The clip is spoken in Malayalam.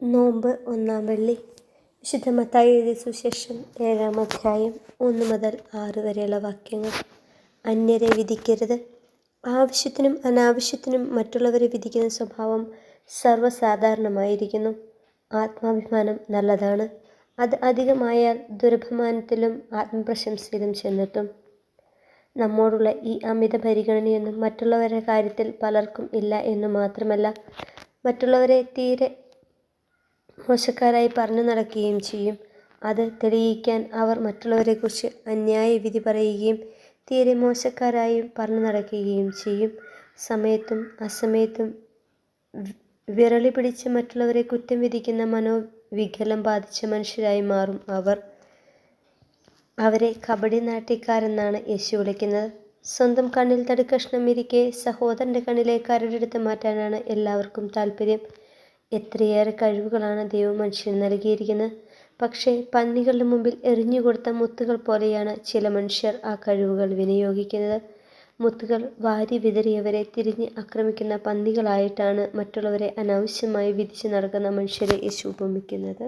നോമ്പ് ഒന്നാം വെള്ളി. വിശുദ്ധ മത്തായി എഴുതിയ സുവിശേഷം 7-ാം അധ്യായം 1 മുതൽ 6 വരെയുള്ള വാക്യങ്ങൾ. അന്യരെ വിധിക്കരുത്. ആവശ്യത്തിനും അനാവശ്യത്തിനും മറ്റുള്ളവരെ വിധിക്കുന്ന സ്വഭാവം സർവ്വസാധാരണമായിരിക്കുന്നു. ആത്മാഭിമാനം നല്ലതാണ്. അത് അധികമായാൽ ദുരഭിമാനത്തിലും ആത്മപ്രശംസയിലും ചെന്നെത്തും. നമ്മോടുള്ള ഈ അമിത പരിഗണനയൊന്നും മറ്റുള്ളവരുടെ കാര്യത്തിൽ പലർക്കും ഇല്ല എന്നു മാത്രമല്ല, മറ്റുള്ളവരെ തീരെ മോശക്കാരായി പറഞ്ഞു നടക്കുകയും ചെയ്യും. അത് തെളിയിക്കാൻ അവർ മറ്റുള്ളവരെക്കുറിച്ച് അന്യായ വിധി പറയുകയും തീരെ മോശക്കാരായും പറഞ്ഞു നടക്കുകയും ചെയ്യും. സമയത്തും അസമയത്തും വിറളി പിടിച്ച് മറ്റുള്ളവരെ കുറ്റം വിധിക്കുന്ന മനോവികലം ബാധിച്ച മനുഷ്യരായി മാറും അവർ. അവരെ കപടി നാട്യക്കാരെന്നാണ് യേശു വിളിക്കുന്നത്. സ്വന്തം കണ്ണിൽ തടിക്കഷ്ണം ഇരിക്കെ സഹോദരൻ്റെ കണ്ണിലെ കരടെടുത്ത് മാറ്റാനാണ് എല്ലാവർക്കും താല്പര്യം. എത്രയേറെ കഴിവുകളാണ് ദൈവം മനുഷ്യന് നൽകിയിരിക്കുന്നത്. പക്ഷേ പന്നികളുടെ മുമ്പിൽ എറിഞ്ഞുകൊടുത്ത മുത്തുകൾ പോലെയാണ് ചില മനുഷ്യർ ആ കഴിവുകൾ വിനിയോഗിക്കുന്നത്. മുത്തുകൾ വാരി വിതറിയവരെ തിരിഞ്ഞ് ആക്രമിക്കുന്ന പന്നികളായിട്ടാണ് മറ്റുള്ളവരെ അനാവശ്യമായി വിധിച്ച് നടക്കുന്ന മനുഷ്യരെ യേശു ഉപമിക്കുന്നത്.